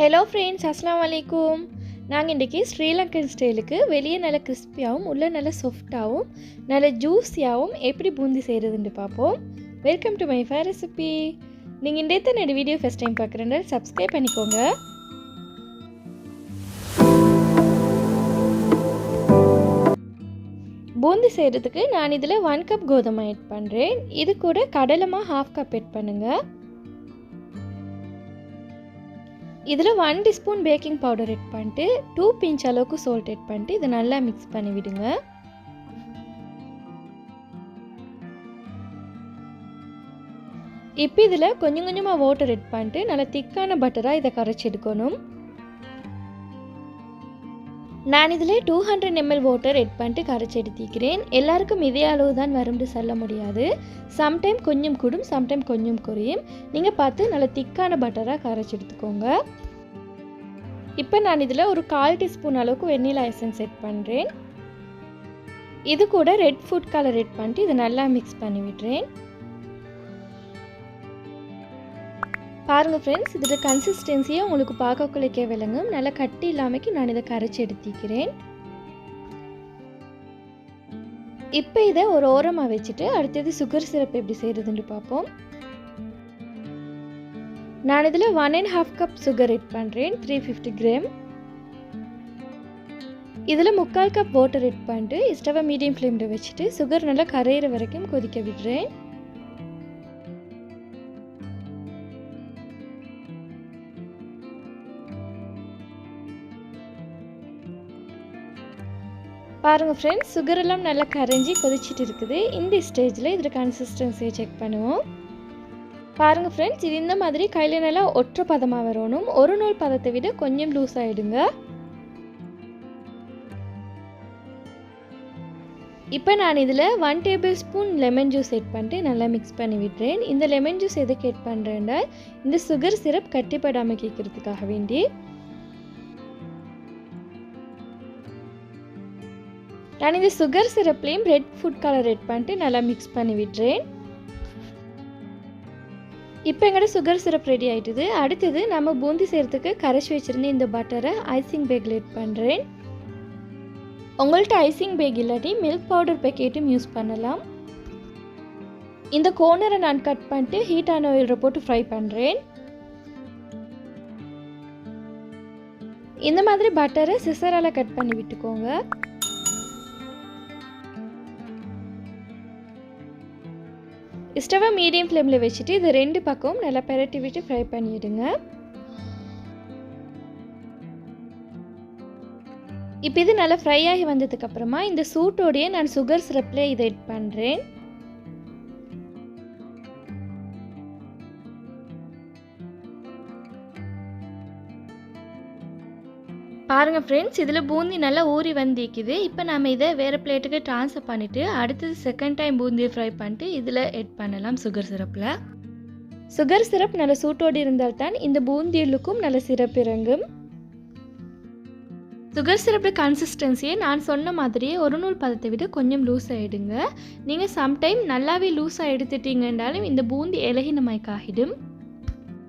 Hello friends, அஸ்ஸலாமு அலைக்கும். நாங்கள் இன்றைக்கி ஸ்ரீலங்கன் ஸ்டைலுக்கு வெளியே நல்ல கிறிஸ்பியாகவும் உள்ளே நல்ல சாஃப்டாகவும் நல்ல ஜூஸியாகவும் எப்படி பூந்தி செய்கிறதுன்னு பார்ப்போம். வெல்கம் டு மைஃபா ரெசிபி. நீங்கள் இன்றைய என்னோடய வீடியோ ஃபஸ்ட் டைம் பார்க்குறேன், சப்ஸ்கிரைப் பண்ணிக்கோங்க. பூந்தி செய்கிறதுக்கு நான் இதில் 1 கப் கோதுமை ஆட் பண்ணுறேன். இது கூட கடலைமா 1/2 கப் ஆட் பண்ணுங்கள். இதில் 1 டீஸ்பூன் பேக்கிங் பவுடர் ஆட் பண்ணிட்டு 2 பிஞ்ச் அளவுக்கு சால்ட் ஆட் பண்ணிட்டு இதை நல்லா மிக்ஸ் பண்ணி விடுங்க. இப்போ இதில் கொஞ்சம் கொஞ்சமாக வாட்டர் ஆட் பண்ணிட்டு நல்லா திக்கான பட்டராக இதை கரைச்சி எடுக்கணும். நான் இதில் 200 ml வாட்டர் ஆட் பண்ணிட்டு கரைச்சி எடுத்திக்கிறேன். எல்லாருக்கும் இதே அளவு தான் வரும்னு சொல்ல முடியாது. சம்டைம் கொஞ்சம் கூடும், சம்டைம் கொஞ்சம் குறையும். நீங்கள் பார்த்து நல்லா திக்கான பட்டராக கரைச்சி எடுத்துக்கோங்க. இப்போ நான் இதில் ஒரு 1/4 டீஸ்பூன் அளவுக்கு வெண்ணிலா எசன்ஸ் ஆட் பண்ணுறேன். இது கூட ரெட் ஃபுட் கலர் ஆட் பண்ணிட்டு இதை நல்லா மிக்ஸ் பண்ணி விடுறேன். பாருங்கள் ஃப்ரெண்ட்ஸ், இதோட கன்சிஸ்டன்சியை உங்களுக்கு பார்க்கக்குள்ளே விளங்கும். நல்லா கட்டி இல்லாமக்கு நான் இதை கரைச்சி எடுத்திக்கிறேன். இப்போ இதை ஒரு ஓரமாக வச்சுட்டு அடுத்தது சுகர் சிரப் எப்படி செய்கிறதுன்னு பார்ப்போம். நான் இதில் 1.5 கப் சுகர் ஆட் பண்ணுறேன், 350 கிராம். இதில் 3/4 கப் வாட்டர் ஆட் பண்ணிட்டு ஸ்டவ்வை மீடியம் ஃப்ளேமில் வச்சுட்டு சுகர் நல்லா கரையிற வரைக்கும் கொதிக்க விடுறேன். பாருங்கள் ஃப்ரெண்ட்ஸ், சுகர் எல்லாம் நல்லா கரைஞ்சி கொதிச்சிட்டு இருக்குது. இந்த ஸ்டேஜில் இதில் கன்சிஸ்டன்சியை செக் பண்ணுவோம். பாருங்கள் ஃப்ரெண்ட்ஸ், இது இந்த மாதிரி கையில் நல்லா ஒற்றை பதமாக வரணும். ஒரு நாள் பதத்தை விட கொஞ்சம் லூஸ் ஆகிடுங்க. இப்போ நான் இதில் 1 tablespoon lemon juice add பண்ணிட்டு நல்லா மிக்ஸ் பண்ணி விடுறேன். இந்த லெமன் ஜூஸ் எதுக்கு ஆட் பண்ணுறேன்னா இந்த சுகர் சிரப் கட்டிப்படாமல் கேட்கறதுக்காக வேண்டி. நான் இந்த சுகர் சிரப்லேயும் ரெட் ஃபுட் கலர் ஆட் பண்ணிட்டு நல்லா மிக்ஸ் பண்ணி விடுறேன். இப்போ எங்களோட சுகர் சிரப் ரெடி ஆகிட்டுது. அடுத்தது நம்ம பூந்தி செய்கிறதுக்கு கரைச்சி வச்சுருந்த இந்த பட்டரை ஐசிங் பேக்கில் ஆட் பண்ணுறேன். உங்கள்கிட்ட ஐசிங் பேக் இல்லாட்டி மில்க் பவுடர் பேக்கெட்டும் யூஸ் பண்ணலாம். இந்த கோர்னரை நான் கட் பண்ணிட்டு ஹீட்டான ஆயிலில் போட்டு ஃப்ரை பண்ணுறேன். இந்த மாதிரி பட்டரை சிசரால் கட் பண்ணி விட்டுக்கோங்க. ஸ்டவ்வை மீடியம் ஃப்ளேமில் வச்சுட்டு இது 2 பக்கமும் நல்லா பெரட்டி விட்டு ஃப்ரை பண்ணிவிடுங்க. இப்போ இது நல்லா ஃப்ரை ஆகி வந்ததுக்கப்புறமா இந்த சூட்டோடையே நான் சுகர் சிரப்பில் இதை ஆட் பண்ணுறேன். பாருங்கள் ஃப்ரெண்ட்ஸ், இதில் பூந்தி நல்லா ஊறி வந்திக்குது. இப்போ நம்ம இதை வேறு பிளேட்டுக்கு ட்ரான்ஸ்ஃபர் பண்ணிவிட்டு அடுத்தது செகண்ட் டைம் பூந்தியை ஃப்ரை பண்ணிட்டு இதில் ஆட் பண்ணலாம் சுகர் சிரப்பில். சுகர் சிரப் நல்ல சூட்டோடு இருந்தால்தான் இந்த பூந்தியலுக்கும் நல்ல சிரப் இறங்கும். சுகர் சிரப்பில் கன்சிஸ்டன்சியை நான் சொன்ன மாதிரியே ஒரு நூல் பதத்தை விட கொஞ்சம் லூஸாக எடுங்க. நீங்கள் சம்டைம் நல்லாவே லூஸாக எடுத்துட்டீங்கன்னாலும் இந்த பூந்தி இலகினமாய்க்காகிடும்.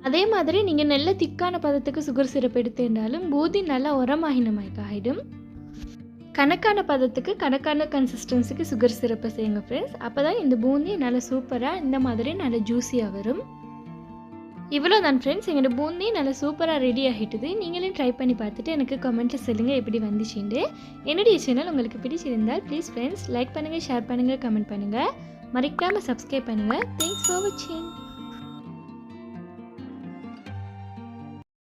அதே மாதிரி நீங்கள் நல்ல திக்கான பதத்துக்கு சுகர் சிரப் எடுத்துட்டாலும் பூந்தி நல்லா உரமாகினமாய்க்காகிடும். கணக்கான பதத்துக்கு கணக்கான கன்சிஸ்டன்சிக்கு சுகர் சிரப்பை செய்யுங்க ஃப்ரெண்ட்ஸ். அப்போ தான் இந்த பூந்தி நல்லா சூப்பராக இந்த மாதிரி நல்லா ஜூஸியாக வரும். இவ்வளோ தான் ஃப்ரெண்ட்ஸ், எங்களோட பூந்தி நல்லா சூப்பராக ரெடி ஆகிட்டுது. நீங்களும் ட்ரை பண்ணி பார்த்துட்டு எனக்கு கமெண்ட்டில் சொல்லுங்கள் எப்படி வந்துச்சுண்டு. என்னுடைய சேனல் உங்களுக்கு பிடிச்சிருந்தால் ப்ளீஸ் ஃப்ரெண்ட்ஸ் லைக் பண்ணுங்கள், ஷேர் பண்ணுங்கள், கமெண்ட் பண்ணுங்கள். மறக்காமல் சப்ஸ்கிரைப் பண்ணுங்கள். தேங்க்ஸ் ஃபார் வாட்சிங்.